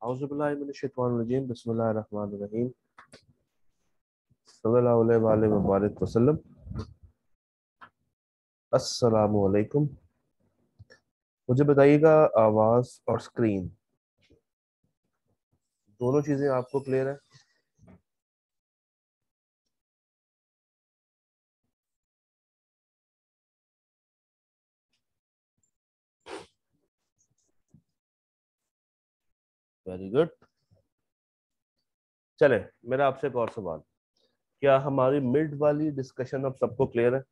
औज़ुबिल्लाहि मिनश्शैतानिर्रजीम बिस्मिल्लाहिर्रहमानिर्रहीम सल्लल्लाहु अलैहि मुबारक वसल्लम। अस्सलामु अलैकुम। मुझे बताइएगा, आवाज़ और स्क्रीन दोनों चीज़ें आपको क्लियर है? Very good. चले, मेरा आपसे एक और सवाल। क्या हमारी मिड वाली डिस्कशन अब सबको क्लियर है?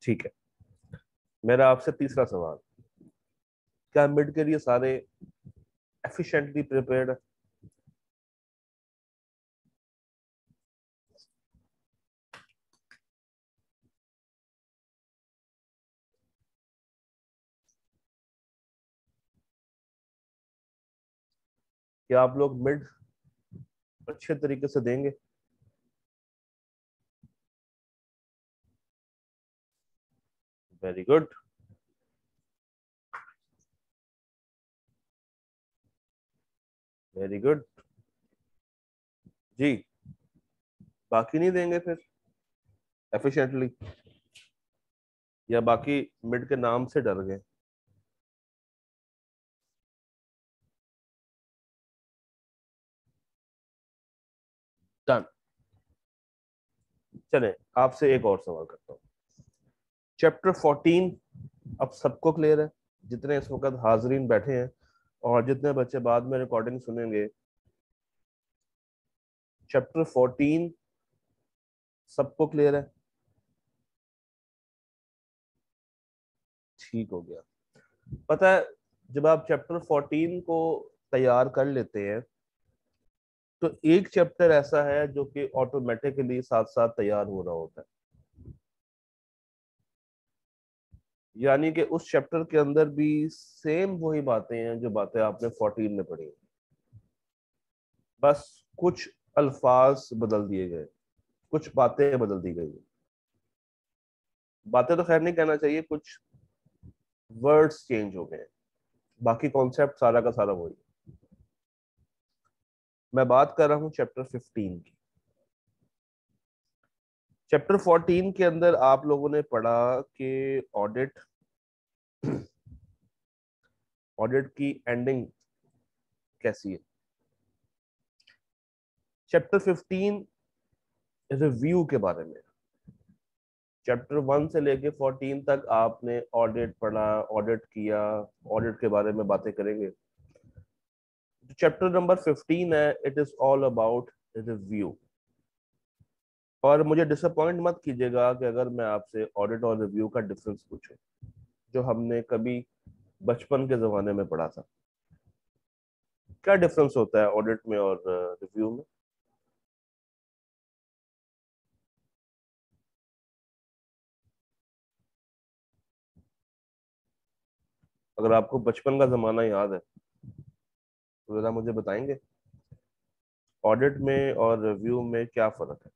ठीक है। मेरा आपसे तीसरा सवाल। क्या मिड के लिए सारे एफिशिएंटली प्रिपेयर्ड है? क्या आप लोग मिड अच्छे तरीके से देंगे? Very good. वेरी गुड जी। बाकी नहीं देंगे फिर एफिशिएंटली, या बाकी मिड के नाम से डर गए? डन। चले, आपसे एक और सवाल करता हूँ। चैप्टर 14 अब सबको क्लियर है? जितने इस वक्त हाजरीन बैठे हैं और जितने बच्चे बाद में रिकॉर्डिंग सुनेंगे, चैप्टर 14 सबको क्लियर है? ठीक हो गया। पता है, जब आप चैप्टर 14 को तैयार कर लेते हैं तो एक चैप्टर ऐसा है जो कि ऑटोमेटिकली साथ साथ तैयार हो रहा होता है। यानी कि उस चैप्टर के अंदर भी सेम वही बातें हैं जो बातें आपने 14 में पढ़ी, बस कुछ अल्फाज बदल दिए गए, कुछ बातें बदल दी गई। बातें तो खैर नहीं कहना चाहिए, कुछ वर्ड्स चेंज हो गए हैं, बाकी कॉन्सेप्ट सारा का सारा वही। मैं बात कर रहा हूँ चैप्टर 15 की। चैप्टर 14 के अंदर आप लोगों ने पढ़ा कि ऑडिट, ऑडिट की एंडिंग कैसी है। चैप्टर 15 रिव्यू के बारे में। चैप्टर 1 से लेके 14 तक आपने ऑडिट पढ़ा, ऑडिट किया, ऑडिट के बारे में बातें करेंगे। चैप्टर नंबर 15 है, it is all about review. और मुझे डिसअपॉइंट मत कीजिएगा कि अगर मैं आपसे ऑडिट और रिव्यू का डिफरेंस पूछूं, जो हमने कभी बचपन के जमाने में पढ़ा था। क्या डिफरेंस होता है ऑडिट में और रिव्यू में? अगर आपको बचपन का जमाना याद है तो जरा मुझे बताएंगे, ऑडिट में और रिव्यू में क्या फर्क है?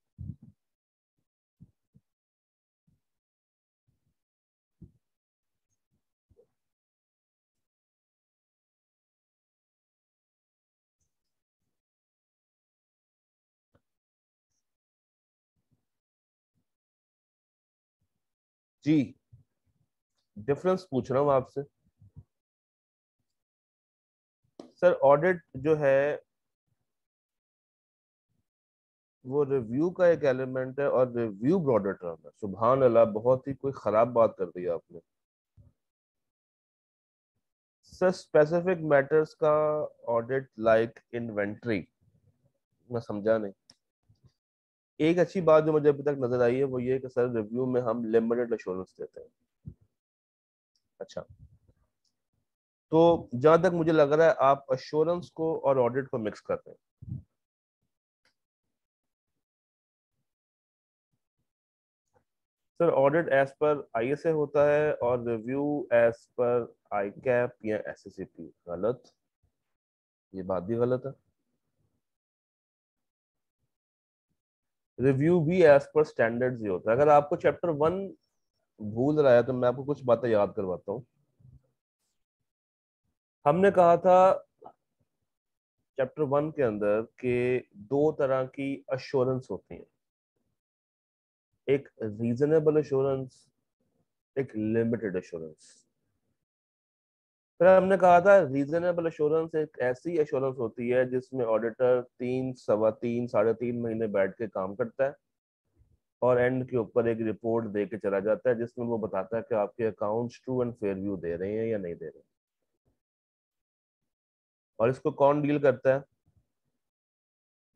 जी, डिफरेंस पूछ रहा हूँ आपसे। सर, ऑडिट जो है वो रिव्यू का एक एलिमेंट है, और रिव्यू ब्रॉडर टर्म है। सुभान अल्लाह, बहुत ही कोई खराब बात कर दी आपने। सर, स्पेसिफिक मैटर्स का ऑडिट लाइक इन्वेंट्री, मैं समझा नहीं। एक अच्छी बात जो मुझे अभी तक नजर आई है वो ये है कि सर रिव्यू में हम लिमिटेड अश्योरेंस देते हैं। अच्छा, तो जहां तक मुझे लग रहा है आप अश्योरेंस को और ऑडिट को मिक्स कर रहे हैं। Sir, audit as per ISA होता है और रिव्यू एज पर आई कैप या एसएससीपी। गलत। ये बात भी गलत है। रिव्यू भी एज पर स्टैंडर्ड्स ही होता है। अगर आपको चैप्टर 1 भूल रहा है तो मैं आपको कुछ बातें याद करवाता हूँ। हमने कहा था चैप्टर 1 के अंदर के दो तरह की अश्योरेंस होती हैं, एक रीजनेबल अश्योरेंस, एक लिमिटेड अश्योरेंस। फिर हमने कहा था रीजनेबल अश्योरेंस एक ऐसी अश्योरेंस होती है जिसमें ऑडिटर 3, सवा 3, 3.5 महीने बैठ के काम करता है और एंड के ऊपर एक रिपोर्ट दे के चला जाता है जिसमें वो बताता है कि आपके accounts true and fair view दे रहे हैं या नहीं दे रहे। और इसको कौन डील करता है?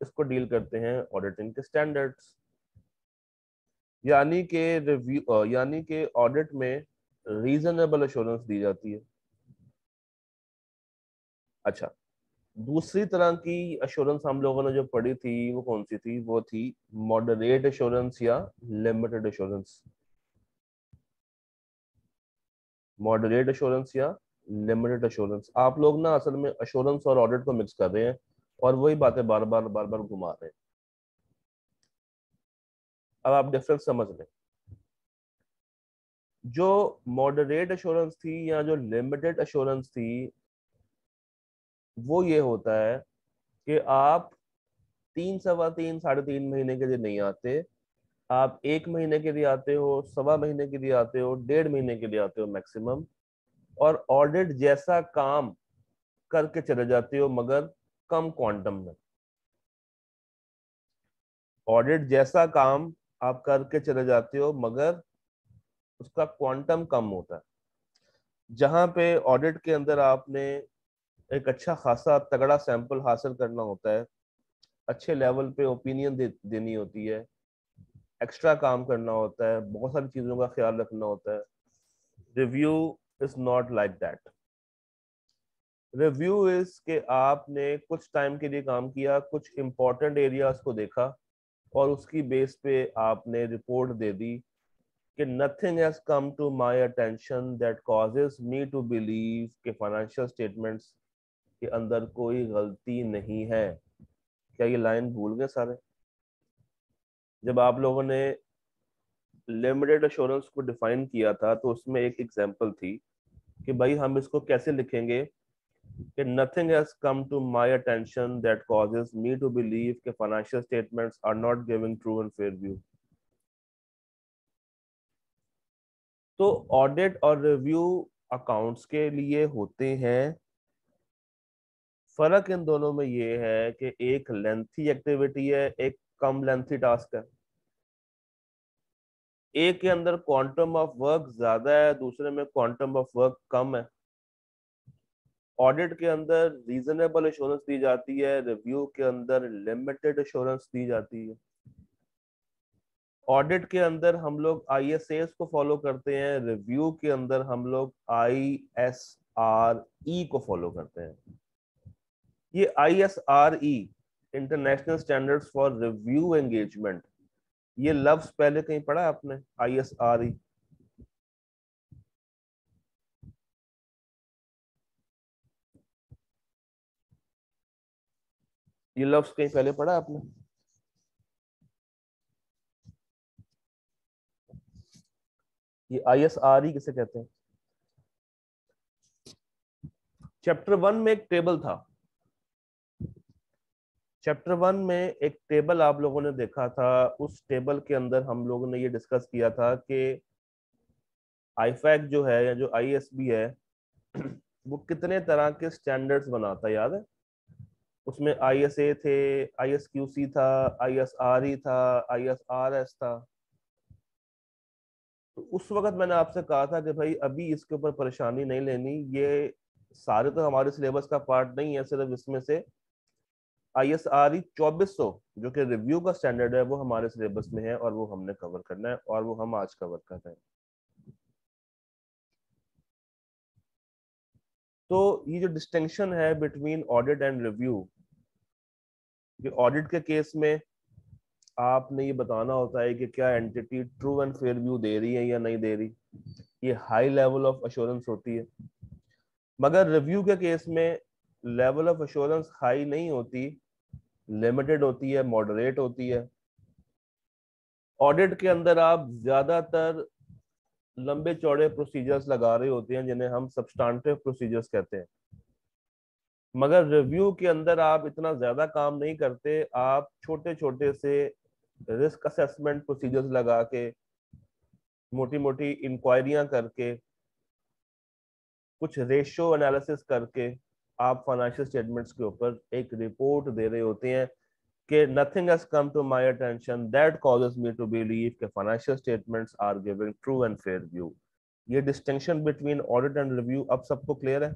इसको डील करते हैं ऑडिटिंग के स्टैंडर्ड्स। यानी कि ऑडिट में रीजनेबल अश्योरेंस दी जाती है। अच्छा, दूसरी तरह की अश्योरेंस हम लोगों ने जो पढ़ी थी वो कौन सी थी? वो थी मॉडरेट अश्योरेंस या लिमिटेड अश्योरेंस। मॉडरेट अश्योरेंस या लिमिटेड अश्योरेंस। आप लोग ना असल में अश्योरेंस और ऑडिट को मिक्स कर रहे हैं और वही बातें बार बार घुमा रहे हैं। अब आप डिफरेंस समझ लें। जो मॉडरेट अश्योरेंस थी या जो लिमिटेड अश्योरेंस थी, वो ये होता है कि आप 3, सवा 3, 3.5 महीने के लिए नहीं आते, आप 1 महीने के लिए आते हो, सवा महीने के लिए आते हो, 1.5 महीने के लिए आते हो मैक्सिमम, और ऑडिट जैसा काम करके चले जाते हो मगर कम क्वांटम में। ऑडिट जैसा काम आप करके चले जाते हो मगर उसका क्वांटम कम होता है। जहां पे ऑडिट के अंदर आपने एक अच्छा खासा तगड़ा सैंपल हासिल करना होता है, अच्छे लेवल पे ओपिनियन देनी होती है, एक्स्ट्रा काम करना होता है, बहुत सारी चीजों का ख्याल रखना होता है। Review is not like that. Review is के आपने कुछ टाइम के लिए काम किया, कुछ इंपॉर्टेंट एरियाज को देखा और उसकी बेस पे आपने रिपोर्ट दे दी कि nothing has come to my attention that causes me to believe कि फाइनेंशियल स्टेटमेंट्स के अंदर कोई गलती नहीं है। क्या ये लाइन भूल गए सारे? जब आप लोगों ने लिमिटेड अश्योरेंस को डिफाइन किया था तो उसमें एक एग्जांपल थी कि भाई हम इसको कैसे लिखेंगे कि nothing has come to my attention that causes me to believe कि financial statements are not giving true and fair view। तो ऑडिट और रिव्यू अकाउंट्स के लिए होते हैं। फर्क इन दोनों में ये है कि एक लेंथी एक्टिविटी है, एक कम लेंथी टास्क है। एक के अंदर क्वांटम ऑफ वर्क ज्यादा है, दूसरे में क्वांटम ऑफ वर्क कम है। ऑडिट के अंदर रीजनेबल एश्योरेंस दी जाती है, रिव्यू के अंदर लिमिटेड एश्योरेंस दी जाती है। ऑडिट के अंदर हम लोग ISAs को फॉलो करते हैं, रिव्यू के अंदर हम लोग ISRE को फॉलो करते हैं। ये ISRE, international standards for review engagement, ये लफ्ज पहले कहीं पढ़ा है आपने? ISRE ये लफ्ज कहीं पहले पढ़ा है आपने? ये ISRE किसे कहते हैं? चैप्टर 1 में एक टेबल था। चैप्टर 1 में एक टेबल आप लोगों ने देखा था। उस टेबल के अंदर हम लोगों ने ये डिस्कस किया था कि आईफैक जो है या जो ISB है वो कितने तरह के स्टैंडर्ड्स बनाता है, याद है? उसमें ISA थे, ISQC था, ISRE था, ISRS था। तो उस वक्त मैंने आपसे कहा था कि भाई अभी इसके ऊपर परेशानी नहीं लेनी, ये सारे तो हमारे सिलेबस का पार्ट नहीं है, सिर्फ इसमें से ISRE 2400 जो कि रिव्यू का स्टैंडर्ड है वो हमारे सिलेबस में है और वो हमने कवर करना है और वो हम आज कवर कर रहे हैं। तो ये जो डिस्टिंक्शन है बिटवीन ऑडिट एंड रिव्यू, कि ऑडिट के केस में आपने ये बताना होता है कि क्या entity true and fair view दे रही है या नहीं दे रही, ये हाई लेवल ऑफ अश्योरेंस होती है। मगर रिव्यू के केस में लेवल ऑफ अश्योरेंस हाई नहीं होती, लिमिटेड होती है, मॉडरेट होती है। ऑडिट के अंदर आप ज्यादातर लंबे चौड़े प्रोसीजर्स लगा रहे होते हैं जिन्हें हम सब्सटैंटिव प्रोसीजर्स कहते हैं, मगर रिव्यू के अंदर आप इतना ज्यादा काम नहीं करते। आप छोटे छोटे से रिस्क असेसमेंट प्रोसीजर्स लगा के, मोटी मोटी इंक्वायरियां करके, कुछ रेशियो एनालिसिस करके आप फाइनेंशियल स्टेटमेंट्स के ऊपर एक रिपोर्ट दे रहे होते हैं कि nothing has come to my attention that causes me to believe कि financial statements are giving true and fair view. ये distinction between audit and review अब सबको क्लियर है?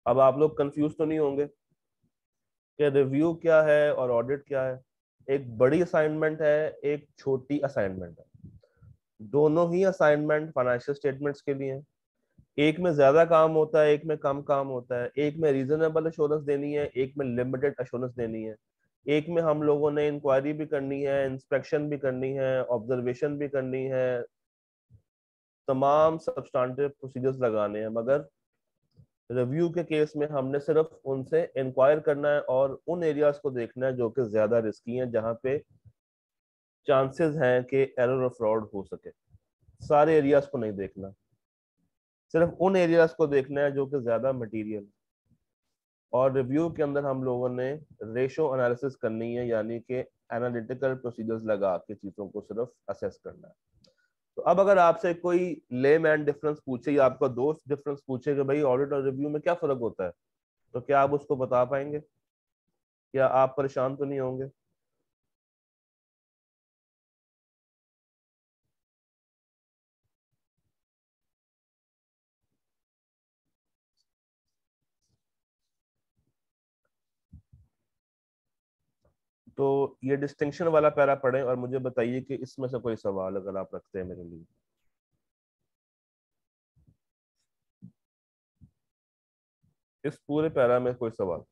अब आप लोग कंफ्यूज तो नहीं होंगे कि रिव्यू क्या है और ऑडिट क्या है? एक बड़ी असाइनमेंट है, एक छोटी असाइनमेंट है। दोनों ही असाइनमेंट फाइनेंशियल स्टेटमेंट्स के लिए हैं। एक में ज्यादा काम होता है, एक में कम काम होता है। एक में रीजनेबल अश्योरेंस देनी है, एक में लिमिटेड अश्योरेंस देनी है। एक में हम लोगों ने इंक्वायरी भी करनी है, इंस्पेक्शन भी करनी है, ऑब्जर्वेशन भी करनी है, तमाम सब्सटैंटिव प्रोसीजर्स लगाने हैं। मगर रिव्यू के केस में हमने सिर्फ उनसे इंक्वायर करना है और उन एरियाज को देखना है जो कि ज्यादा रिस्की हैं, जहां पे चांसेस हैं कि एरर और फ्रॉड हो सके। सारे एरियाज को नहीं देखना, सिर्फ उन एरियाज को देखना है जो कि ज्यादा मटेरियल। और रिव्यू के अंदर हम लोगों ने रेशो एनालिसिस करनी है, यानी कि एनालिटिकल प्रोसीजर्स लगा के चीजों को सिर्फ असेस करना है। तो अब अगर आपसे कोई ले मैन डिफरेंस पूछे या आपका दोस्त डिफरेंस पूछे कि भाई ऑडिट और रिव्यू में क्या फर्क होता है, तो क्या आप उसको बता पाएंगे? क्या आप परेशान तो नहीं होंगे? तो ये डिस्टिंक्शन वाला पैरा पढ़ें और मुझे बताइए कि इसमें से कोई सवाल अगर आप रखते हैं मेरे लिए। इस पूरे पैरा में कोई सवाल?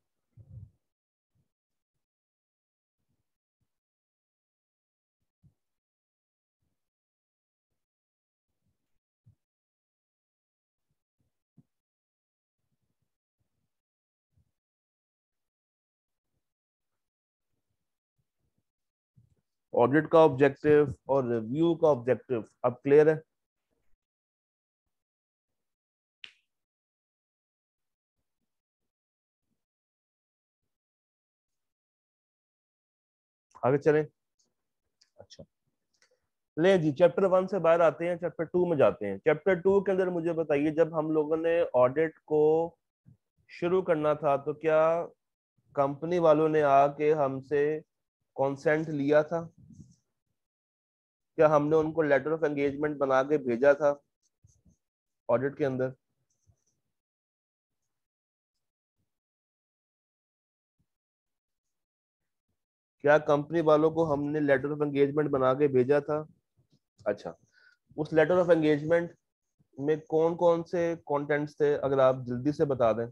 ऑडिट का ऑब्जेक्टिव और रिव्यू का ऑब्जेक्टिव अब क्लियर है? आगे चलें। अच्छा, ले जी, चैप्टर 1 से बाहर आते हैं, चैप्टर 2 में जाते हैं। चैप्टर 2 के अंदर मुझे बताइए, जब हम लोगों ने ऑडिट को शुरू करना था तो क्या कंपनी वालों ने आके हमसे कॉन्सेंट लिया था? क्या हमने उनको लेटर ऑफ एंगेजमेंट बना के भेजा था ऑडिट के अंदर? क्या कंपनी वालों को हमने लेटर ऑफ एंगेजमेंट बना के भेजा था? अच्छा, उस लेटर ऑफ एंगेजमेंट में कौन कौन से कंटेंट्स थे, अगर आप जल्दी से बता दें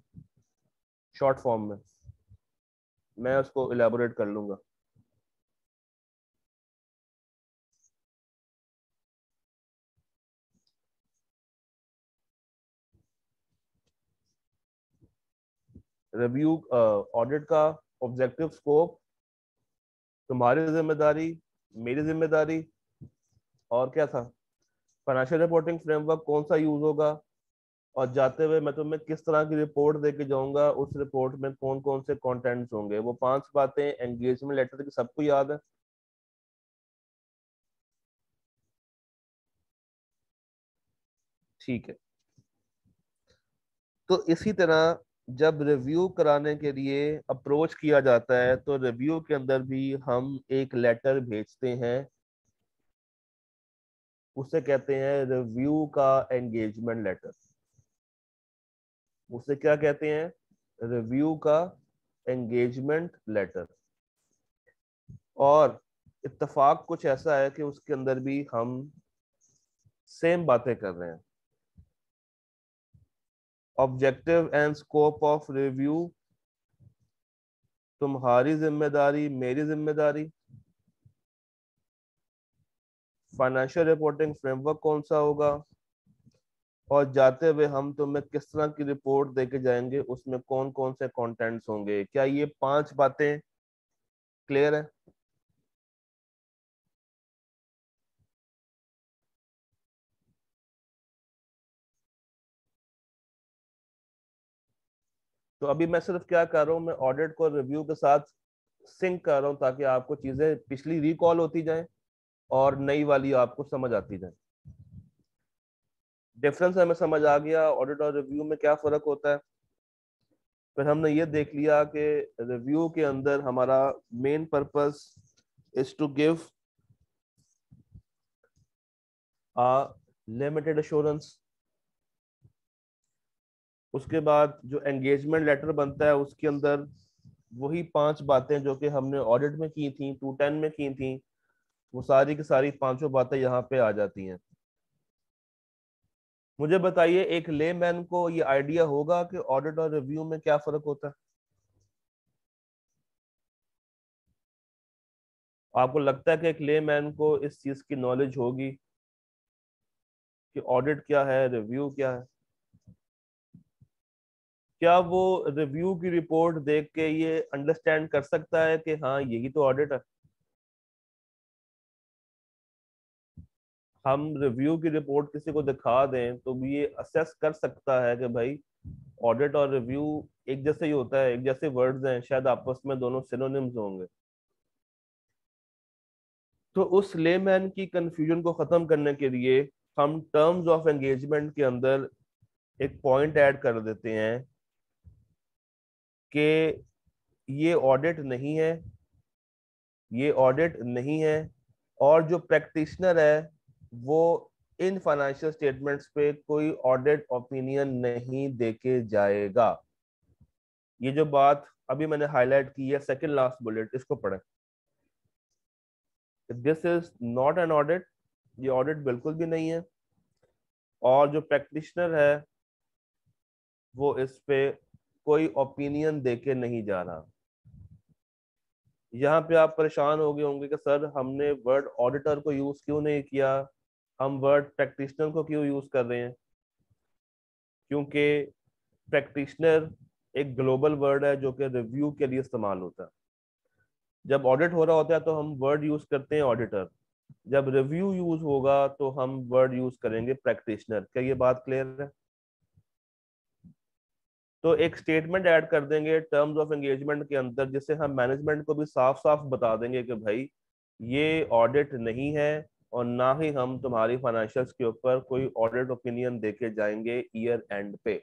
शॉर्ट फॉर्म में, मैं उसको इलेबोरेट कर लूंगा। रिव्यू, ऑडिट का ऑब्जेक्टिव स्कोप, तुम्हारी जिम्मेदारी, मेरी जिम्मेदारी, और क्या था? फाइनेंशियल रिपोर्टिंग फ्रेमवर्क कौन सा यूज होगा, और जाते हुए मैं तुम्हें किस तरह की रिपोर्ट दे के जाऊंगा, उस रिपोर्ट में कौन कौन से कंटेंट्स होंगे। वो 5 बातें एंगेजमेंट लेटर की सबको याद है? ठीक है। तो इसी तरह जब रिव्यू कराने के लिए अप्रोच किया जाता है तो रिव्यू के अंदर भी हम एक लेटर भेजते हैं, उसे कहते हैं रिव्यू का एंगेजमेंट लेटर। उसे क्या कहते हैं? रिव्यू का एंगेजमेंट लेटर। और इत्तेफाक कुछ ऐसा है कि उसके अंदर भी हम सेम बातें कर रहे हैं। Objective and scope of review, तुम्हारी जिम्मेदारी, मेरी जिम्मेदारी। फाइनेंशियल रिपोर्टिंग फ्रेमवर्क कौन सा होगा, और जाते हुए हम तुम्हें किस तरह की रिपोर्ट देके जाएंगे, उसमें कौन कौन से कंटेंट्स होंगे। क्या ये 5 बातें क्लियर है? तो अभी मैं सिर्फ क्या कर रहा हूँ, मैं ऑडिट को रिव्यू के साथ सिंक कर रहा हूँ ताकि आपको चीजें पिछली रिकॉल होती जाएं और नई वाली आपको समझ आती जाए। डिफरेंस हमें समझ आ गया ऑडिट और रिव्यू में क्या फर्क होता है। फिर हमने ये देख लिया कि रिव्यू के अंदर हमारा main purpose is to give a limited assurance. उसके बाद जो एंगेजमेंट लेटर बनता है उसके अंदर वही 5 बातें जो कि हमने ऑडिट में की थी, 210 में की थी, वो सारी की सारी पांचों बातें यहाँ पे आ जाती हैं। मुझे बताइए, एक लेमैन को ये आइडिया होगा कि ऑडिट और रिव्यू में क्या फर्क होता है? आपको लगता है कि एक लेमैन को इस चीज की नॉलेज होगी कि ऑडिट क्या है, रिव्यू क्या है? क्या वो रिव्यू की रिपोर्ट देख के ये अंडरस्टैंड कर सकता है कि हाँ यही तो ऑडिट है? हम रिव्यू की रिपोर्ट किसी को दिखा दें तो भी ये असेस कर सकता है कि भाई ऑडिट और रिव्यू एक जैसे ही होता है, एक जैसे वर्ड्स हैं, शायद आपस में दोनों सिनोनिम्स होंगे। तो उस लेमैन की कंफ्यूजन को खत्म करने के लिए हम टर्म्स ऑफ एंगेजमेंट के अंदर एक पॉइंट ऐड कर देते हैं कि ये ऑडिट नहीं है, ये ऑडिट नहीं है, और जो प्रैक्टिशनर है वो इन फाइनेंशियल स्टेटमेंट्स पे कोई ऑडिट ओपिनियन नहीं देके जाएगा। ये जो बात अभी मैंने हाईलाइट की है, सेकंड लास्ट बुलेट, इसको पढ़ें। This is not an audit, ये ऑडिट बिल्कुल भी नहीं है, और जो प्रैक्टिशनर है वो इस पे कोई ओपिनियन देके नहीं जा रहा। यहाँ पे आप परेशान हो गए होंगे कि सर हमने वर्ड ऑडिटर को यूज क्यों नहीं किया, हम वर्ड प्रैक्टिशनर को क्यों यूज कर रहे हैं? क्योंकि प्रैक्टिशनर एक ग्लोबल वर्ड है जो कि रिव्यू के लिए इस्तेमाल होता है। जब ऑडिट हो रहा होता है तो हम वर्ड यूज करते हैं ऑडिटर, जब रिव्यू यूज होगा तो हम वर्ड यूज करेंगे प्रैक्टिशनर। क्या ये बात क्लियर है? तो एक स्टेटमेंट ऐड कर देंगे टर्म्स ऑफ एंगेजमेंट के अंदर, जिससे हम मैनेजमेंट को भी साफ साफ बता देंगे कि भाई ये ऑडिट नहीं है, और ना ही हम तुम्हारी फाइनेंशियल्स के ऊपर कोई ऑडिट ओपिनियन देके जाएंगे ईयर एंड पे।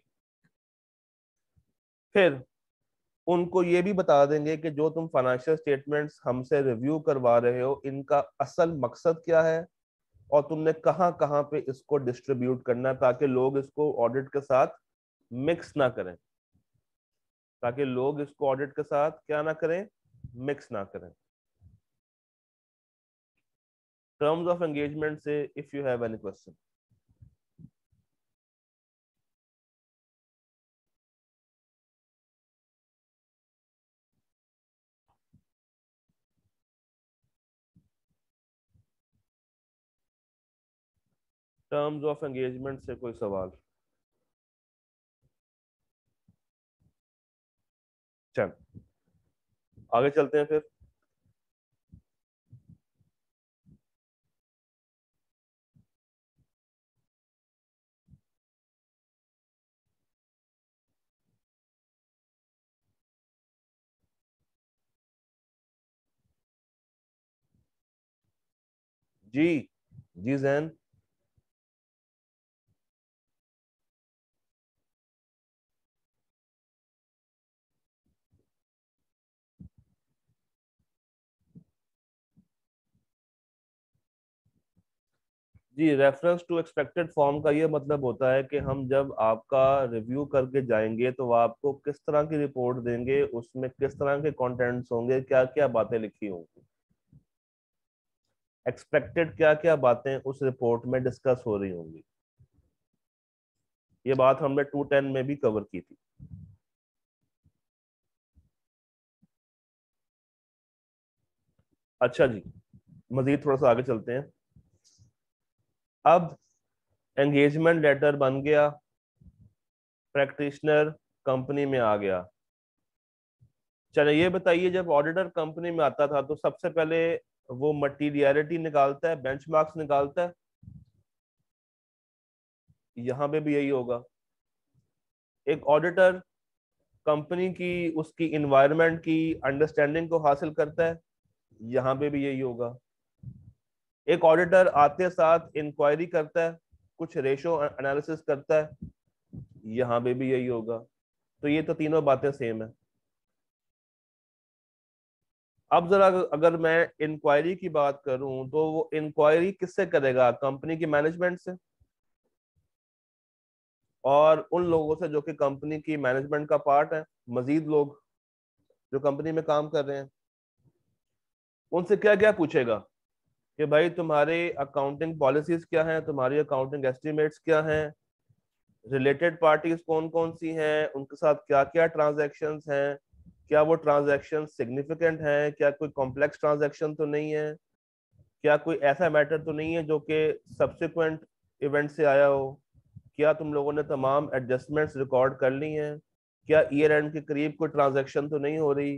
फिर उनको ये भी बता देंगे कि जो तुम फाइनेंशियल स्टेटमेंट्स हमसे रिव्यू करवा रहे हो इनका असल मकसद क्या है, और तुमने कहाँ कहाँ पे इसको डिस्ट्रीब्यूट करना है, ताकि लोग इसको ऑडिट के साथ मिक्स ना करें, ताकि लोग इसको ऑडिट के साथ क्या ना करें, मिक्स ना करें। टर्म्स ऑफ एंगेजमेंट से if you have any question. Terms of engagement से कोई सवाल? चल आगे चलते हैं फिर। जी, जी जैन। जी, रेफरेंस टू एक्सपेक्टेड फॉर्म का ये मतलब होता है कि हम जब आपका रिव्यू करके जाएंगे तो वो आपको किस तरह की रिपोर्ट देंगे, उसमें किस तरह के कंटेंट्स होंगे, क्या क्या बातें लिखी होंगी, एक्सपेक्टेड क्या क्या बातें उस रिपोर्ट में डिस्कस हो रही होंगी। ये बात हमने 210 में भी कवर की थी। अच्छा जी, मजीद थोड़ा सा आगे चलते हैं। अब एंगेजमेंट लेटर बन गया, प्रैक्टिशनर कंपनी में आ गया। चलो ये बताइए, जब ऑडिटर कंपनी में आता था तो सबसे पहले वो मटीरियलिटी निकालता है, बेंचमार्क्स निकालता है। यहाँ पे भी यही होगा। एक ऑडिटर कंपनी की उसकी इन्वायरमेंट की अंडरस्टैंडिंग को हासिल करता है, यहाँ पे भी यही होगा। एक ऑडिटर आते साथ इंक्वायरी करता है, कुछ रेशो एनालिसिस करता है, यहाँ पे भी यही होगा। तो ये तो तीनों बातें सेम है। अब जरा अगर मैं इंक्वायरी की बात करूं तो वो इंक्वायरी किससे करेगा? कंपनी की मैनेजमेंट से, और उन लोगों से जो कि कंपनी की मैनेजमेंट का पार्ट है, मजीद लोग जो कंपनी में काम कर रहे हैं। उनसे क्या क्या पूछेगा कि भाई तुम्हारे अकाउंटिंग पॉलिसीज क्या हैं, तुम्हारी अकाउंटिंग एस्टिमेट्स क्या हैं, रिलेटेड पार्टीज कौन कौन सी हैं, उनके साथ क्या क्या ट्रांजैक्शंस हैं, क्या वो ट्रांजैक्शन सिग्निफिकेंट हैं, क्या कोई कॉम्प्लेक्स ट्रांजैक्शन तो नहीं है, क्या कोई ऐसा मैटर तो नहीं है जो कि सब्सिक्वेंट इवेंट से आया हो, क्या तुम लोगों ने तमाम एडजस्टमेंट्स रिकॉर्ड कर ली हैं, क्या ईयर एंड के करीब कोई ट्रांजैक्शन तो नहीं हो रही,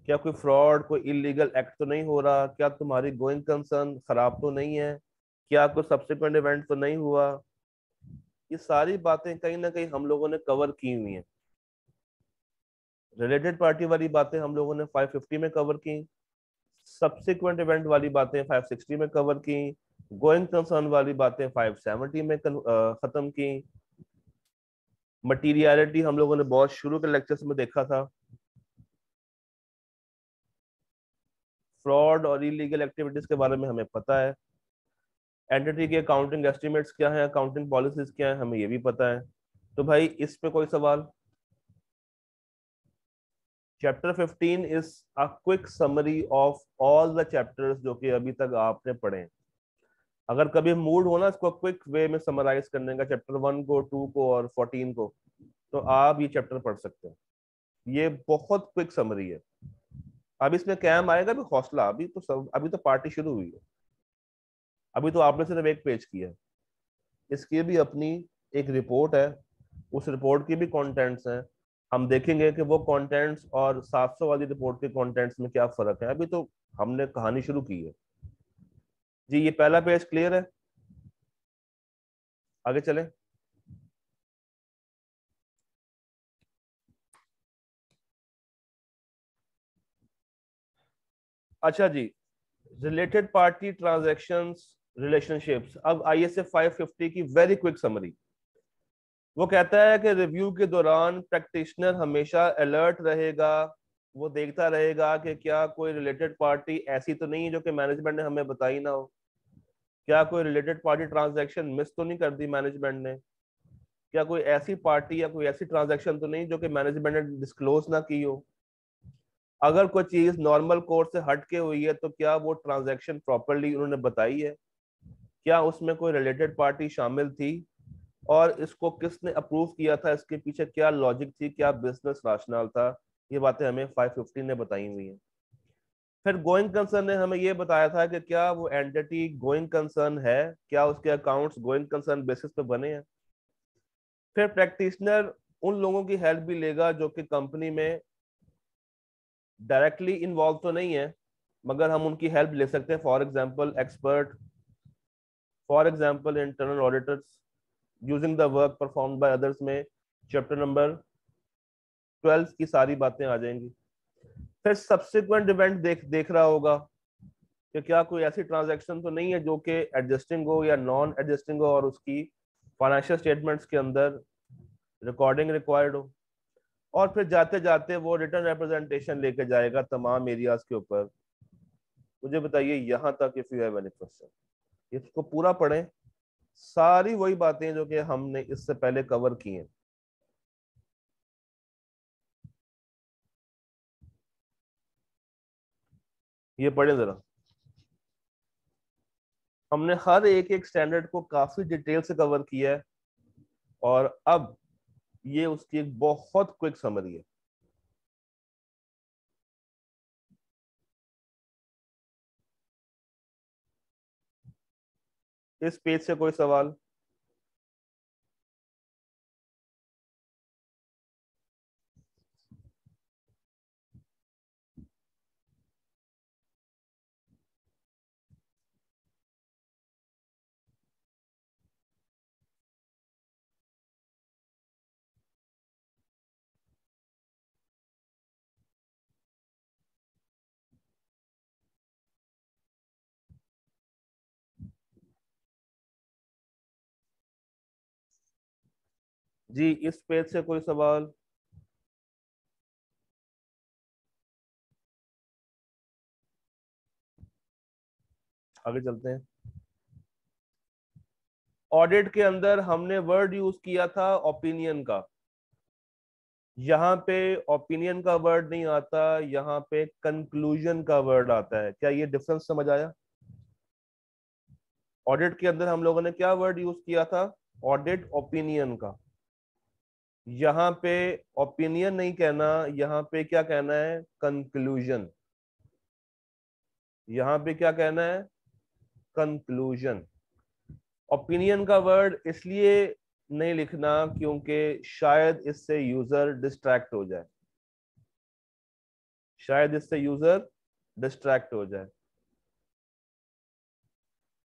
क्या कोई फ्रॉड कोई इलीगल एक्ट तो नहीं हो रहा, क्या तुम्हारी गोइंग कंसर्न खराब तो नहीं है, क्या कोई सब्सिक्वेंट इवेंट तो नहीं हुआ। ये सारी बातें कहीं ना कहीं हम लोगों ने कवर की हुई हैं। रिलेटेड पार्टी वाली बातें हम लोगों ने 550 में कवर की, सब्सिक्वेंट इवेंट वाली बातें 560 में कवर की, गोइंग कंसर्न वाली बातें 570 में खत्म की। मटीरियलिटी हम लोगों ने बहुत शुरू के लेक्चर्स में देखा था। फ्रॉड और इलीगल एक्टिविटीज के बारे में हमें पता है। एंटिटी के अकाउंटिंग एस्टिमेट्स क्या है, अकाउंटिंग पॉलिसीज क्या है, हमें ये भी पता है। तो भाई इस पे कोई सवाल? Chapter 15 is a quick summary of all the chapters जो कि अभी तक आपने पढ़े हैं। अगर कभी मूड हो ना इसको क्विक वे में समराइज करने का, चैप्टर 1 को, 2 को और 14 को, तो आप ये चैप्टर पढ़ सकते हैं। ये बहुत क्विक समरी है। अब इसमें कैम आएगा भी हौसला, अभी तो पार्टी शुरू हुई है। अभी तो आपने सिर्फ एक पेज किया है। इसकी भी अपनी एक रिपोर्ट है, उस रिपोर्ट की भी कंटेंट्स हैं। हम देखेंगे कि वो कंटेंट्स और 700 वाली रिपोर्ट के कंटेंट्स में क्या फर्क है। अभी तो हमने कहानी शुरू की है। जी ये पहला पेज क्लियर है? आगे चलें। अच्छा जी, रिलेटेड पार्टी ट्रांजैक्शंस, रिलेशनशिप्स। अब आईएसए 550 की वेरी क्विक समरी। वो कहता है कि रिव्यू के दौरान प्रैक्टिशनर हमेशा अलर्ट रहेगा, वो देखता रहेगा कि क्या कोई रिलेटेड पार्टी ऐसी तो नहीं है जो कि मैनेजमेंट ने हमें बताई ना हो, क्या कोई रिलेटेड पार्टी ट्रांजैक्शन मिस तो नहीं कर दी मैनेजमेंट ने, क्या कोई ऐसी पार्टी या कोई ऐसी ट्रांजैक्शन तो नहीं जो कि मैनेजमेंट ने डिस्क्लोज ना की हो। अगर कोई चीज नॉर्मल कोर्स से हट के हुई है तो क्या वो ट्रांजैक्शन प्रॉपरली उन्होंने बताई है, क्या उसमें कोई रिलेटेड पार्टी शामिल थी, और इसको किसने अप्रूव किया था, इसके पीछे क्या लॉजिक थी, क्या बिजनेस राशनल था। ये बातें हमें 550 ने बताई हुई हैं। फिर गोइंग कंसर्न ने हमें ये बताया था कि क्या वो एंटिटी गोइंग कंसर्न है, क्या उसके अकाउंट्स गोइंग कंसर्न बेसिस पे बने हैं। फिर प्रैक्टिशनर उन लोगों की हेल्प भी लेगा जो कि कंपनी में डायरेक्टली इन्वॉल्व तो नहीं है, मगर हम उनकी हेल्प ले सकते हैं। For example expert, for example internal auditors, using the work performed by others में चैप्टर नंबर 12 की सारी बातें आ जाएंगी। फिर सब्सिक्वेंट इवेंट देख देख रहा होगा कि क्या कोई ऐसी ट्रांजैक्शन तो नहीं है जो कि एडजस्टिंग हो या नॉन एडजस्टिंग हो और उसकी फाइनेंशियल स्टेटमेंट्स के अंदर रिकॉर्डिंग रिक्वायर्ड हो। और फिर जाते जाते वो रिटर्न रिप्रेजेंटेशन लेके जाएगा तमाम एरियाज के ऊपर। मुझे बताइए यहाँ तक, if you have any question इसको पूरा पढ़ें। सारी वही बातें जो कि हमने इससे पहले कवर की हैं। ये पढ़े जरा। हमने हर एक एक स्टैंडर्ड को काफी डिटेल से कवर किया है, और अब ये उसकी एक बहुत क्विक समरी है। इस पेज से कोई सवाल? जी इस पेज से कोई सवाल? आगे चलते हैं। ऑडिट के अंदर हमने वर्ड यूज किया था ओपिनियन का, यहाँ पे ओपिनियन का वर्ड नहीं आता, यहाँ पे कंक्लूजन का वर्ड आता है। क्या ये डिफरेंस समझ आया? ऑडिट के अंदर हम लोगों ने क्या वर्ड यूज किया था? ऑडिट ओपिनियन का। यहाँ पे ओपिनियन नहीं कहना, यहाँ पे क्या कहना है? कंक्लूजन। यहाँ पे क्या कहना है? कंक्लूजन। ओपिनियन का वर्ड इसलिए नहीं लिखना क्योंकि शायद इससे यूजर डिस्ट्रैक्ट हो जाए, शायद इससे यूजर डिस्ट्रैक्ट हो जाए।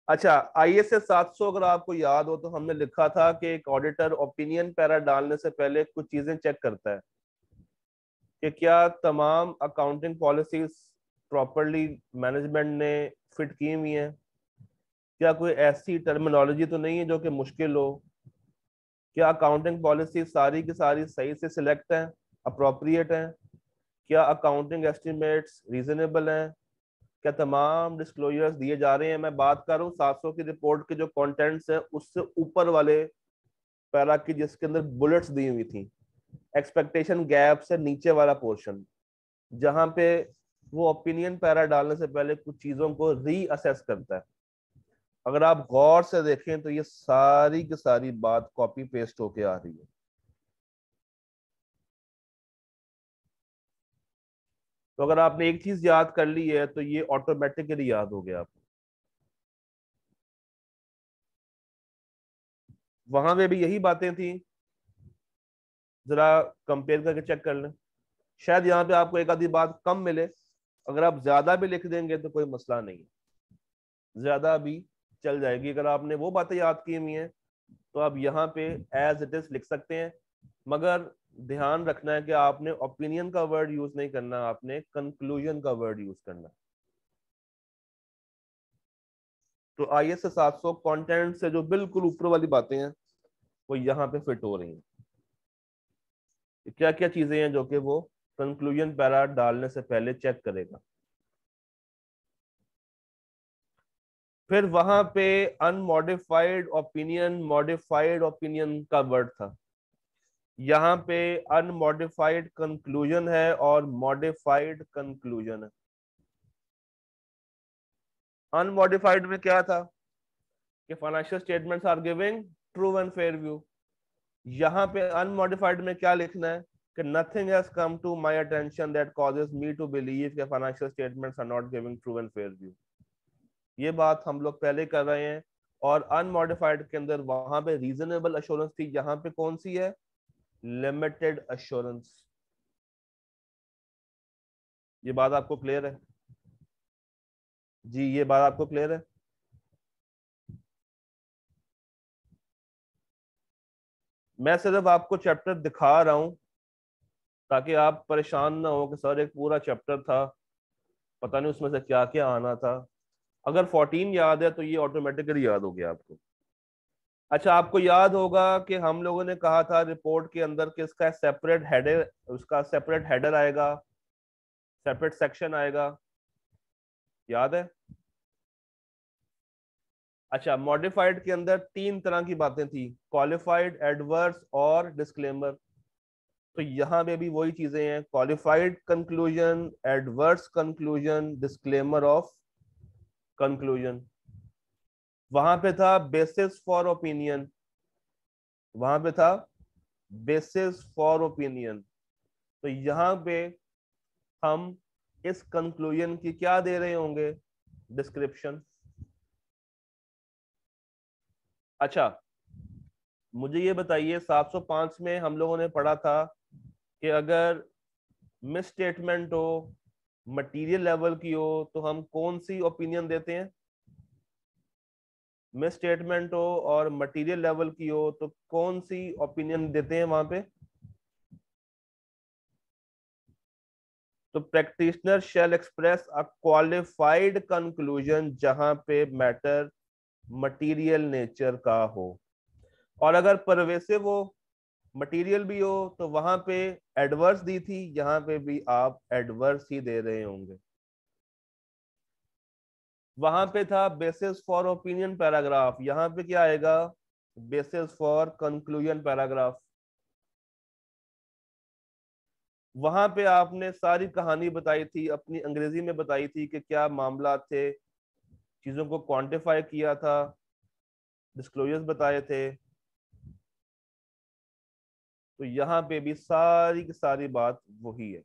अच्छा, ISA 700 अगर आपको याद हो तो हमने लिखा था कि एक ऑडिटर ओपिनियन पैरा डालने से पहले कुछ चीजें चेक करता है कि क्या तमाम अकाउंटिंग पॉलिसीज प्रॉपरली मैनेजमेंट ने फिट की हुई हैं, क्या कोई ऐसी टर्मिनोलॉजी तो नहीं है जो कि मुश्किल हो, क्या अकाउंटिंग पॉलिसी सारी की सारी सही से सिलेक्ट हैं, अप्रोप्रिएट हैं, क्या अकाउंटिंग एस्टिमेट्स रीजनेबल हैं, क्या तमाम डिस्क्लोजर्स दिए जा रहे हैं। मैं बात कर रहा हूँ 700 की रिपोर्ट के जो कंटेंट्स हैं उससे ऊपर वाले पैरा की, जिसके अंदर बुलेट्स दी हुई थी, एक्सपेक्टेशन गैप से नीचे वाला पोर्शन, जहां पे वो ओपिनियन पैरा डालने से पहले कुछ चीजों को रीअसेस करता है। अगर आप गौर से देखें तो ये सारी की सारी बात कॉपी पेस्ट होके आ रही है। तो अगर आपने एक चीज याद कर ली है तो ये ऑटोमेटिकली याद हो गया आपको। वहां पे भी यही बातें थी, जरा कंपेयर करके चेक कर लें। शायद यहाँ पे आपको एक आधी बात कम मिले, अगर आप ज्यादा भी लिख देंगे तो कोई मसला नहीं है, ज्यादा भी चल जाएगी। अगर आपने वो बातें याद की हुई हैं तो आप यहाँ पे एज इट इज लिख सकते हैं, मगर ध्यान रखना है कि आपने ओपिनियन का वर्ड यूज नहीं करना, आपने कंक्लूजन का वर्ड यूज करना। तो ISA 700 कंटेंट से जो बिल्कुल ऊपर वाली बातें हैं वो यहाँ पे फिट हो रही हैं। क्या क्या चीजें हैं जो कि वो कंक्लूजन पैरा डालने से पहले चेक करेगा। फिर वहां पे अनमॉडिफाइड ओपिनियन, मॉडिफाइड ओपिनियन का वर्ड था, यहाँ पे अनमॉडिफाइड कंक्लूजन है और मॉडिफाइड कंक्लूजन है। अनमॉडिफाइड में क्या था कि financial statements are giving true and fair view. यहाँ पे अनमॉडिफाइड में क्या लिखना है कि nothing has come to my attention that causes me to believe कि financial statements are not giving true and fair view. ये बात हम लोग पहले कर रहे हैं। और अनमॉडिफाइड के अंदर वहां पे रीजनेबल अश्योरेंस थी, यहाँ पे कौन सी है? Limited assurance. ये बात आपको क्लियर है? जी ये बात आपको क्लियर है? मैं सिर्फ आपको चैप्टर दिखा रहा हूं ताकि आप परेशान ना हो कि सर एक पूरा चैप्टर था, पता नहीं उसमें से क्या क्या आना था। अगर 14 याद है तो ये ऑटोमेटिकली याद हो गया आपको। अच्छा, आपको याद होगा कि हम लोगों ने कहा था रिपोर्ट के अंदर कि इसका सेपरेट हेडर, उसका सेपरेट हेडर आएगा, सेपरेट सेक्शन आएगा, याद है? अच्छा, मॉडिफाइड के अंदर तीन तरह की बातें थी, क्वालिफाइड, एडवर्स और डिस्क्लेमर। तो यहाँ पे भी वही चीजें हैं, qualified conclusion, adverse conclusion, disclaimer of conclusion. वहां पे था बेसिस फॉर ओपिनियन, वहां पे था बेसिस फॉर ओपिनियन। तो यहाँ पे हम इस कंक्लूजन की क्या दे रहे होंगे? डिस्क्रिप्शन। अच्छा, मुझे ये बताइए 705 में हम लोगों ने पढ़ा था कि अगर मिस स्टेटमेंट हो, मटेरियल लेवल की हो, तो हम कौन सी ओपिनियन देते हैं? मिस स्टेटमेंट हो और मटेरियल लेवल की हो तो कौन सी ओपिनियन देते हैं वहां पे? तो practitioner shall express a qualified conclusion जहां पे मैटर मटेरियल नेचर का हो। और अगर परवेसिव हो, मटेरियल भी हो तो वहां पे एडवर्स दी थी, यहाँ पे भी आप एडवर्स ही दे रहे होंगे। वहां पे था बेसिस फॉर ओपिनियन पैराग्राफ, यहाँ पे क्या आएगा, बेसिस फॉर कंक्लूजन पैराग्राफ। वहां पे आपने सारी कहानी बताई थी, अपनी अंग्रेजी में बताई थी कि क्या मामला थे, चीजों को क्वांटिफाई किया था, डिस्क्लोजर्स बताए थे। तो यहाँ पे भी सारी की सारी बात वही है।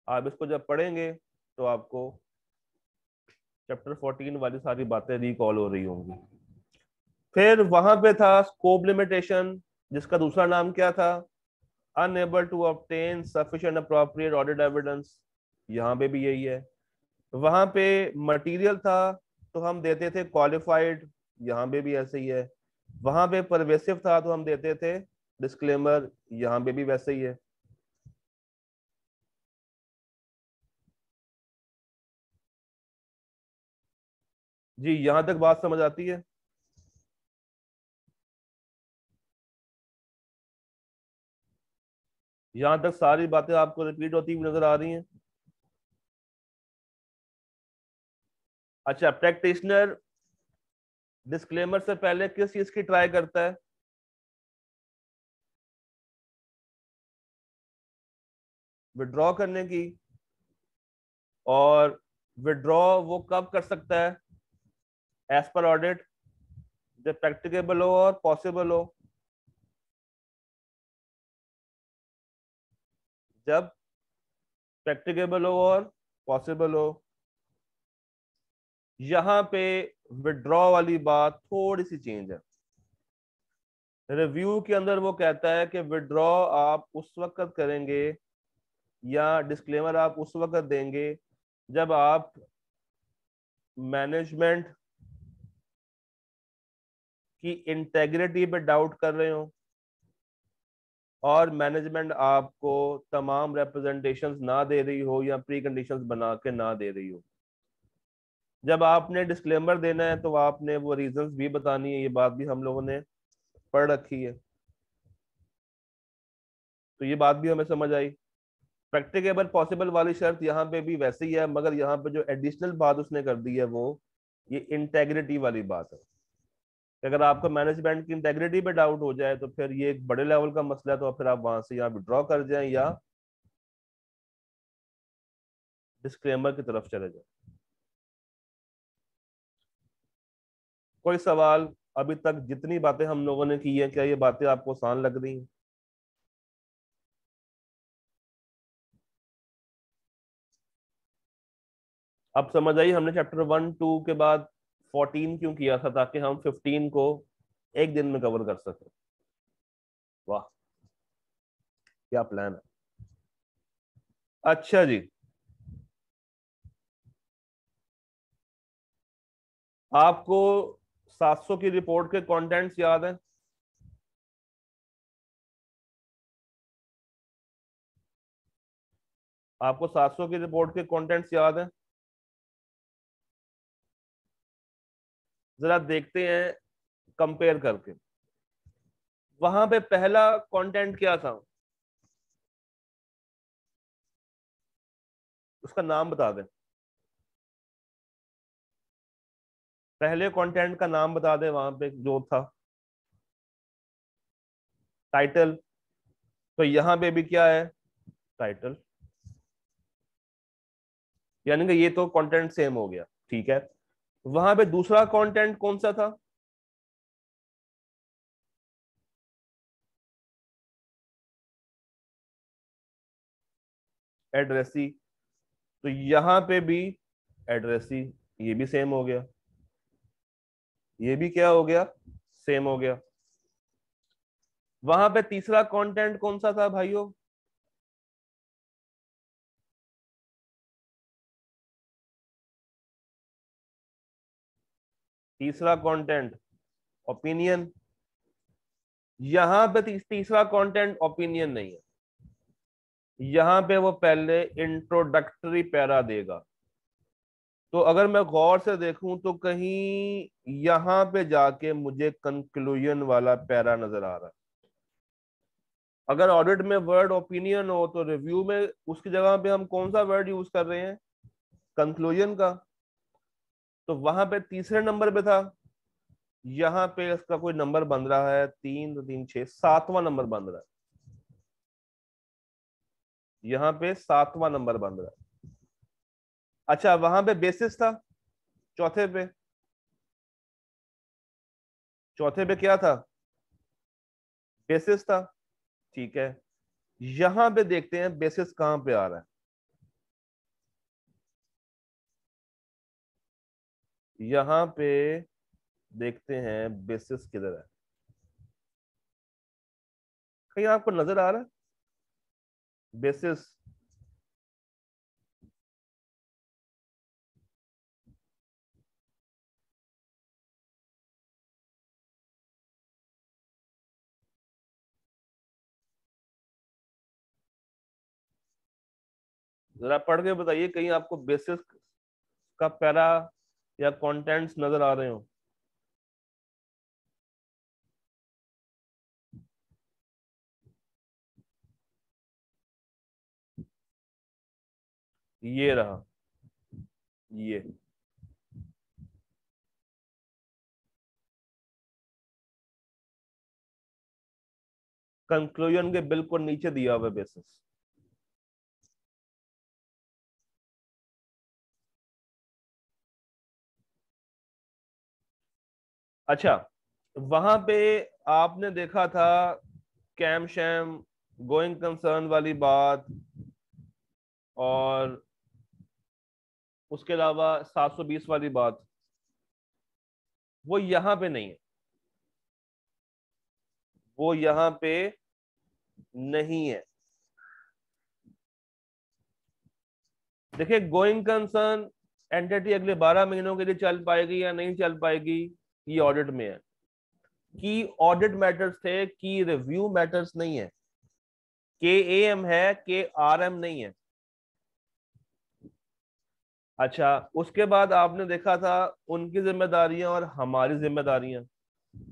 आप इसको जब पढ़ेंगे तो आपको चैप्टर 14 वाली सारी बातें रिकॉल हो रही होंगी। फिर वहां पे था स्कोप लिमिटेशन, जिसका दूसरा नाम क्या था, unable to obtain sufficient appropriate audit evidence. यहाँ पे भी यही है। वहां पे मटेरियल था तो हम देते थे क्वालिफाइड, यहाँ पे भी ऐसे ही है। वहां पे परवेसिव था तो हम देते थे डिस्क्लेमर, यहाँ पे भी वैसे ही है। जी यहां तक बात समझ आती है? यहां तक सारी बातें आपको रिपीट होती हुई नजर आ रही हैं? अच्छा, प्रैक्टिशनर डिस्क्लेमर से पहले किस चीज की ट्राई करता है? विड्रॉ करने की। और विड्रॉ वो कब कर सकता है एज पर ऑडिट? जब प्रैक्टिकेबल हो और पॉसिबल हो। जब प्रैक्टिकेबल हो और पॉसिबल हो। यहां पे विड्रॉ वाली बात थोड़ी सी चेंज है। रिव्यू के अंदर वो कहता है कि विड्रॉ आप उस वक्त करेंगे या डिस्क्लेमर आप उस वक्त देंगे जब आप मैनेजमेंट की इंटेग्रिटी पे डाउट कर रहे हो और मैनेजमेंट आपको तमाम रिप्रेजेंटेशंस ना दे रही हो या प्री कंडीशंस बना के ना दे रही हो। जब आपने डिस्क्लेमर देना है तो आपने वो रीजंस भी बतानी है, ये बात भी हम लोगों ने पढ़ रखी है। तो ये बात भी हमें समझ आई। प्रैक्टिकेबल पॉसिबल वाली शर्त यहाँ पे भी वैसे ही है, मगर यहाँ पे जो एडिशनल बात उसने कर दी है वो ये इंटेग्रिटी वाली बात है कि अगर आपको मैनेजमेंट की इंटेग्रिटी पे डाउट हो जाए तो फिर ये एक बड़े लेवल का मसला है, तो फिर आप वहां से या विड्रॉ कर जाएं या डिस्क्लेमर की तरफ चले जाएं। कोई सवाल? अभी तक जितनी बातें हम लोगों ने की है, क्या ये बातें आपको आसान लग रही हैं? अब समझ आई हमने चैप्टर 1 2 के बाद 14 क्यों किया था, ताकि हम 15 को एक दिन में कवर कर सकें। वाह, क्या प्लान है। अच्छा जी, आपको 700 की रिपोर्ट के कंटेंट्स याद हैं? आपको 700 की रिपोर्ट के कंटेंट्स याद हैं? जरा देखते हैं कंपेयर करके। वहां पे पहला कंटेंट क्या था, उसका नाम बता दें। पहले कंटेंट का नाम बता दें, वहां पे जो था टाइटल। तो यहाँ पे भी क्या है, टाइटल। यानी कि ये तो कंटेंट सेम हो गया, ठीक है। वहां पे दूसरा कंटेंट कौन सा था? एड्रेसी। तो यहाँ पे भी एड्रेसी, ये भी सेम हो गया, ये भी क्या हो गया, सेम हो गया। वहां पे तीसरा कंटेंट कौन सा था भाइयों? तीसरा कंटेंट ओपिनियन। यहां पे तीसरा कंटेंट ओपिनियन नहीं है। यहां पे वो पहले इंट्रोडक्टरी पैरा देगा। तो अगर मैं गौर से देखूं तो कहीं यहां पे जाके मुझे कंक्लूजन वाला पैरा नजर आ रहा है। अगर ऑडिट में वर्ड ओपिनियन हो तो रिव्यू में उसकी जगह पे हम कौन सा वर्ड यूज कर रहे हैं? कंक्लूजन का। तो वहां पे तीसरे नंबर पे था, यहाँ पे इसका कोई नंबर बन रहा है 3 2 3 6, 7वां नंबर बन रहा है। यहाँ पे 7वां नंबर बन रहा है। अच्छा, वहां पे बेसिस था चौथे पे। चौथे पे क्या था? बेसिस था। ठीक है, यहां पे देखते हैं बेसिस कहां पे आ रहा है। यहां पे देखते हैं बेसिस किधर है। कहीं आपको नजर आ रहा है बेसिस? जरा पढ़ के बताइए, कहीं आपको बेसिस का पैरा या कंटेंट्स नजर आ रहे हो? ये रहा, ये कंक्लूजन के बिल्कुल नीचे दिया हुआ बेसिस। अच्छा, वहां पे आपने देखा था कैम शैम, गोइंग कंसर्न वाली बात, और उसके अलावा 720 वाली बात, वो यहां पे नहीं है। वो यहां पे नहीं है। देखिए, गोइंग कंसर्न एंटिटी अगले 12 महीनों के लिए चल पाएगी या नहीं चल पाएगी, ये ऑडिट में है। की ऑडिट मैटर्स थे, की रिव्यू मैटर्स नहीं है। के एम है, के आर एम नहीं है। अच्छा, उसके बाद आपने देखा था उनकी जिम्मेदारियां और हमारी जिम्मेदारियां।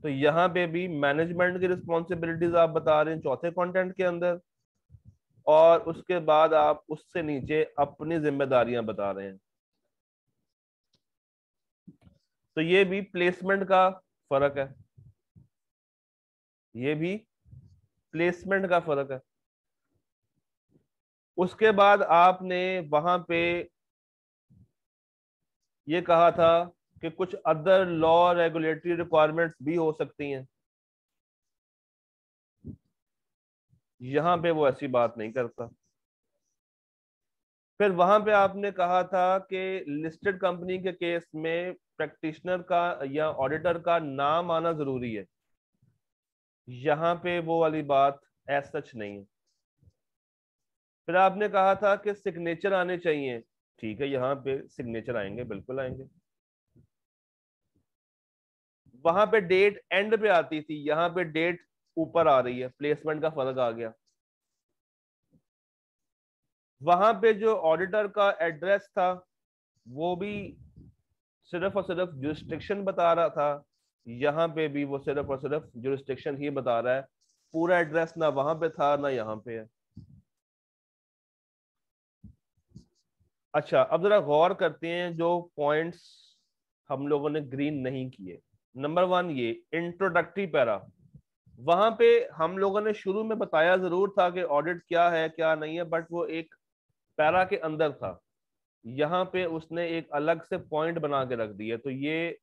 तो यहाँ पे भी मैनेजमेंट की रिस्पॉन्सिबिलिटीज आप बता रहे हैं चौथे कंटेंट के अंदर, और उसके बाद आप उससे नीचे अपनी जिम्मेदारियां बता रहे हैं। तो ये भी प्लेसमेंट का फर्क है। ये भी प्लेसमेंट का फर्क है। उसके बाद आपने वहां पे ये कहा था कि कुछ अदर लॉ रेगुलेटरी रिक्वायरमेंट्स भी हो सकती हैं। यहां पे वो ऐसी बात नहीं करता। फिर वहां पे आपने कहा था कि लिस्टेड कंपनी के केस में प्रैक्टिशनर का या ऑडिटर का नाम आना जरूरी है। यहाँ पे वो वाली बात एज सच नहीं है। फिर आपने कहा था कि सिग्नेचर आने चाहिए। ठीक है, यहाँ पे सिग्नेचर आएंगे, बिल्कुल आएंगे। वहां पे डेट एंड पे आती थी, यहाँ पे डेट ऊपर आ रही है, प्लेसमेंट का फर्क आ गया। वहां पे जो ऑडिटर का एड्रेस था वो भी सिर्फ और सिर्फ जुरिस्डिक्शन बता रहा था। यहाँ पे भी वो सिर्फ और सिर्फ जुरिस्डिक्शन ही बता रहा है। पूरा एड्रेस ना वहां पे था ना यहाँ पे है। अच्छा, अब जरा गौर करते हैं जो पॉइंट्स हम लोगों ने ग्रीन नहीं किए। नंबर 1, ये इंट्रोडक्टरी पैरा। वहां पे हम लोगों ने शुरू में बताया जरूर था कि ऑडिट क्या है क्या नहीं है, बट वो एक पैरा के अंदर था। यहाँ पे उसने एक अलग से पॉइंट बना के रख दिया, तो ये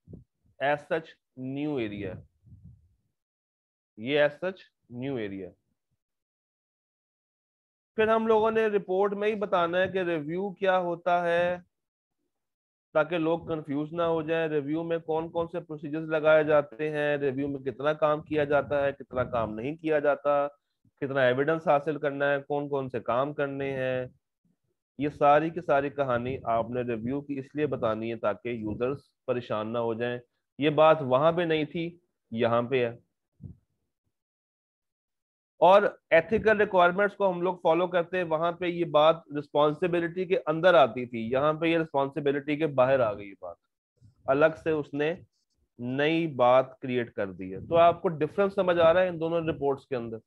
एज सच न्यू एरिया है। ये एज सच न्यू एरिया। फिर हम लोगों ने रिपोर्ट में ही बताना है कि रिव्यू क्या होता है, ताकि लोग कंफ्यूज ना हो जाएं। रिव्यू में कौन कौन से प्रोसीजर्स लगाए जाते हैं, रिव्यू में कितना काम किया जाता है, कितना काम नहीं किया जाता, कितना एविडेंस हासिल करना है, कौन कौन से काम करने हैं। ये सारी की सारी कहानी आपने रिव्यू की इसलिए बतानी है ताकि यूजर्स परेशान ना हो जाएं। ये बात वहां पे नहीं थी, यहाँ पे है। और एथिकल रिक्वायरमेंट्स को हम लोग फॉलो करते हैं, वहां पे ये बात रिस्पॉन्सिबिलिटी के अंदर आती थी, यहाँ पे ये रिस्पॉन्सिबिलिटी के बाहर आ गई। ये बात अलग से उसने नई बात क्रिएट कर दी है। तो आपको डिफरेंस समझ आ रहा है इन दोनों रिपोर्ट्स के अंदर?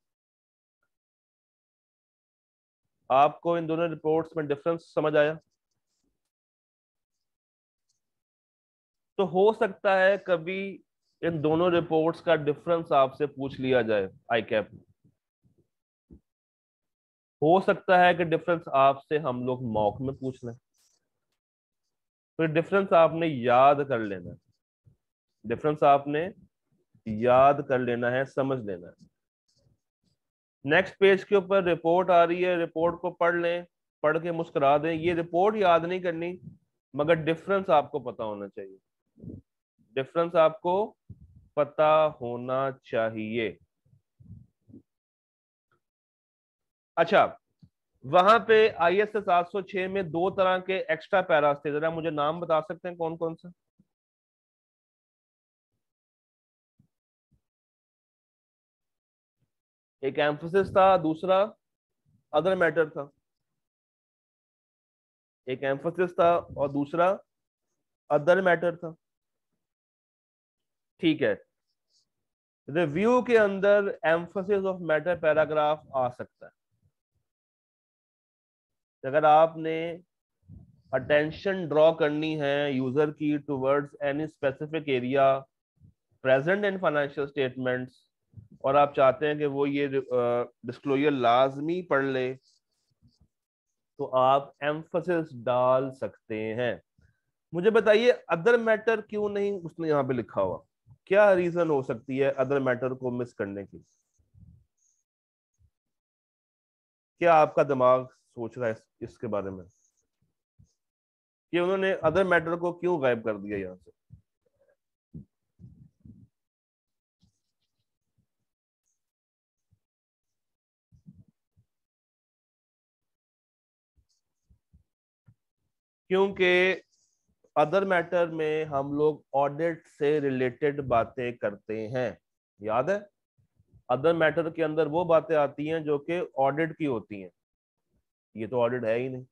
आपको इन दोनों रिपोर्ट्स में डिफरेंस समझ आया? तो हो सकता है कभी इन दोनों रिपोर्ट्स का डिफरेंस आपसे पूछ लिया जाए आई कैप में। हो सकता है कि डिफरेंस आपसे हम लोग मॉक में पूछ लें। तो डिफरेंस आपने याद कर लेना है, डिफरेंस आपने याद कर लेना है, समझ लेना है। नेक्स्ट पेज के ऊपर रिपोर्ट आ रही है, रिपोर्ट को पढ़ लें, पढ़ के मुस्कुरा दें। ये रिपोर्ट याद नहीं करनी, मगर डिफरेंस आपको पता होना चाहिए, डिफरेंस आपको पता होना चाहिए। अच्छा, वहां पे ISA 706 में दो तरह के एक्स्ट्रा पैरास थे, जरा मुझे नाम बता सकते हैं कौन कौन से? एक एम्फोसिस था, दूसरा अदर मैटर था। एक एम्फोसिस था और दूसरा अदर मैटर था। ठीक है, रिव्यू के अंदर एम्फोसिस ऑफ मैटर पैराग्राफ आ सकता है। अगर आपने अटेंशन ड्रॉ करनी है यूजर की towards any specific area present in financial statements, और आप चाहते हैं कि वो ये डिस्क्लोजर लाजमी पढ़ ले, तो आप एम्फोसिस डाल सकते हैं। मुझे बताइए अदर मैटर क्यों नहीं उसने यहाँ पे लिखा हुआ? क्या रीजन हो सकती है अदर मैटर को मिस करने की? क्या आपका दिमाग सोच रहा है इसके बारे में कि उन्होंने अदर मैटर को क्यों गायब कर दिया यहाँ से? क्योंकि अदर मैटर में हम लोग ऑडिट से रिलेटेड बातें करते हैं, याद है? अदर मैटर के अंदर वो बातें आती हैं जो कि ऑडिट की होती हैं, ये तो ऑडिट है ही नहीं।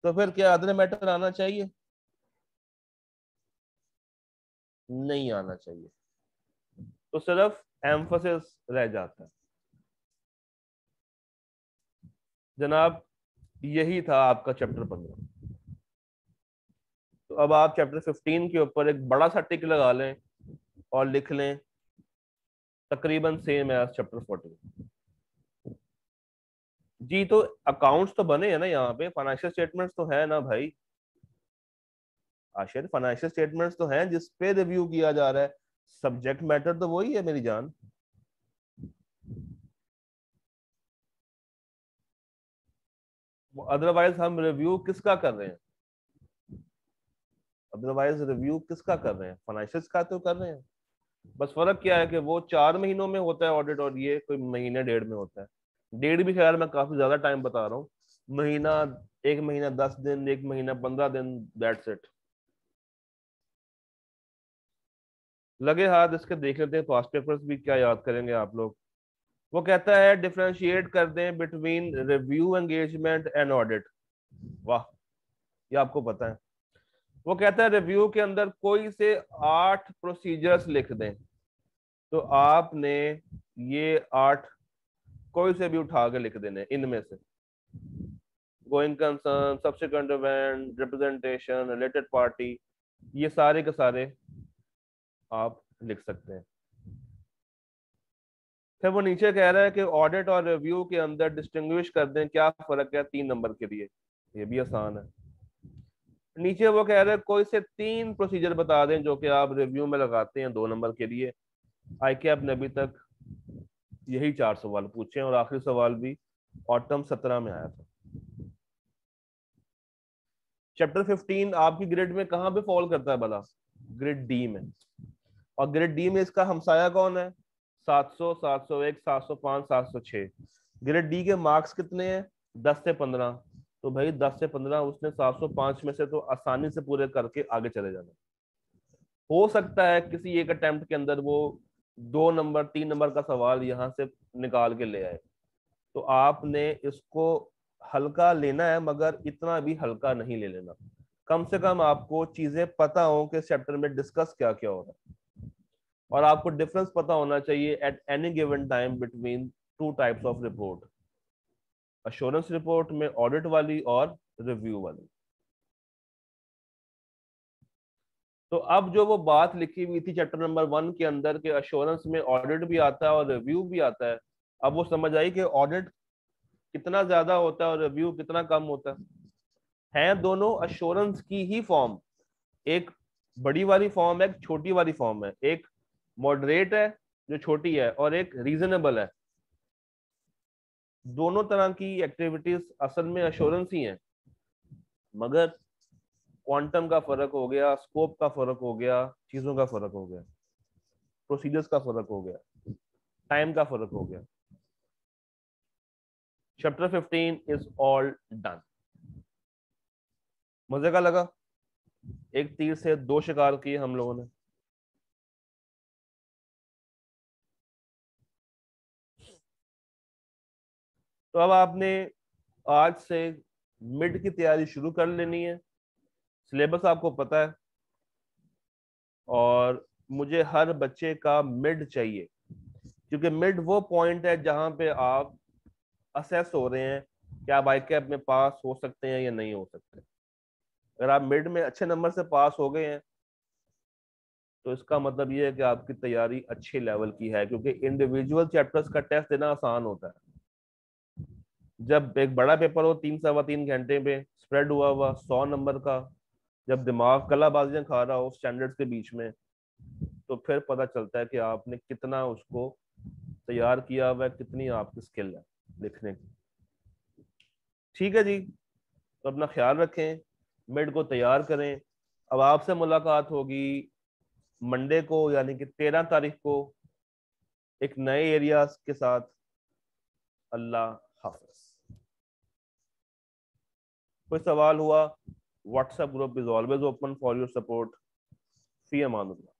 तो फिर क्या अदर मैटर आना चाहिए? नहीं आना चाहिए, तो सिर्फ एम्फोसिस रह जाता है। जनाब, यही था आपका चैप्टर 15। तो अब आप चैप्टर 15 के ऊपर एक बड़ा सा टिक लगा लें और लिख लें तकरीबन सेम एज चैप्टर 14। जी, तो अकाउंट्स तो बने हैं ना यहाँ पे, फाइनेंशियल स्टेटमेंट्स तो है ना भाई आशिर, फाइनेंशियल स्टेटमेंट्स तो हैं जिस पे रिव्यू किया जा रहा है। सब्जेक्ट मैटर तो वही है मेरी जान। अदरवाइज हम रिव्यू किसका कर रहे हैं? अदरवाइज रिव्यू किसका कर रहे हैं? फाइनेंशियल का तो कर रहे हैं। बस फर्क क्या है कि वो 4 महीनों में होता है ऑडिट और ये कोई महीने डेढ़ में होता है। डेढ़ भी खैर मैं काफी ज्यादा टाइम बता रहा हूँ। महीना, 1 महीना 10 दिन, 1 महीना 15 दिन, दैट्स इट। लगे हाथ इसके देख लेते हैं पास्ट पेपर्स भी क्या याद करेंगे आप लोग। वो कहता है डिफरेंशिएट कर दें between review engagement and audit. वाह, ये आपको पता है। वो कहता है रिव्यू के अंदर कोई से 8 प्रोसीजर्स लिख दें, तो आपने ये 8 कोई से भी उठा के लिख देने इनमें से। Going concern, subsequent event, representation, related party, ये सारे के सारे आप लिख सकते हैं। फिर वो नीचे कह रहा है कि ऑडिट और रिव्यू के अंदर डिस्टिंग्विश कर दें, क्या फर्क है 3 नंबर के लिए। ये भी आसान है। नीचे वो कह रहे हैं कोई से 3 प्रोसीजर बता दें जो कि आप रिव्यू में लगाते हैं 2 नंबर के लिए। आई कैप ने अभी तक यही 4 सवाल पूछे हैं और आखिरी सवाल भी ऑटम 17 में आया था। चैप्टर 15 आपकी ग्रेड में कहाँ पे फॉल करता है भला? ग्रेड डी में। और ग्रेड डी में इसका हमसाया कौन है? 700, 701, 705, 706। ग्रेड डी के मार्क्स कितने हैं? 10 से 15। तो भाई 10 से 15 उसने 705 में से तो आसानी से पूरे करके आगे चले जाना। हो सकता है किसी एक अटेम्प्ट के अंदर वो 2 नंबर 3 नंबर का सवाल यहाँ से निकाल के ले आए। तो आपने इसको हल्का लेना है, मगर इतना भी हल्का नहीं ले लेना। कम से कम आपको चीजें पता हो कि चैप्टर में डिस्कस क्या क्या हो रहा है, और आपको डिफरेंस पता होना चाहिए at any given time between 2 types of report, assurance report में ऑडिट वाली और रिव्यू वाली। तो अब जो वो बात लिखी हुई थी चैप्टर नंबर 1 के अंदर के अश्योरेंस में ऑडिट भी आता है और रिव्यू भी आता है, अब वो समझ आई कि ऑडिट कितना ज्यादा होता है और रिव्यू कितना कम होता है दोनों अश्योरेंस की ही फॉर्म। एक बड़ी वाली फॉर्म है, एक छोटी वाली फॉर्म है, एक मॉडरेट है जो छोटी है और एक रीजनेबल है। दोनों तरह की एक्टिविटीज असल में अश्योरेंस ही है, मगर क्वांटम का फर्क हो गया, स्कोप का फर्क हो गया, चीजों का फर्क हो गया, प्रोसीजर्स का फर्क हो गया, टाइम का फर्क हो गया। Chapter 15 is all done. मजे का लगा? एक तीर से दो शिकार किए हम लोगों ने। तो अब आपने आज से मिड की तैयारी शुरू कर लेनी है। सिलेबस आपको पता है और मुझे हर बच्चे का मिड चाहिए, क्योंकि मिड वो पॉइंट है जहां पे आप असेस हो रहे हैं कि आप ICAP में पास हो सकते हैं या नहीं हो सकते। अगर आप मिड में अच्छे नंबर से पास हो गए हैं तो इसका मतलब ये है कि आपकी तैयारी अच्छे लेवल की है, क्योंकि इंडिविजुअल चैप्टर्स का टेस्ट देना आसान होता है। जब एक बड़ा पेपर हो 3 सवा 3 घंटे पे स्प्रेड हुआ हुआ 100 नंबर का, जब दिमाग कलाबाजियां खा रहा हो स्टैंडर्ड्स के बीच में, तो फिर पता चलता है कि आपने कितना उसको तैयार किया हुआ है, कितनी आपकी स्किल है लिखने की। ठीक है जी, तो अपना ख्याल रखें, मिड को तैयार करें। अब आपसे मुलाकात होगी मंडे को, यानी कि 13 तारीख को, एक नए एरियाज के साथ। अल्लाह हाफिज। कोई सवाल हुआ? WhatsApp group is always open for your support. Fee Amanullah.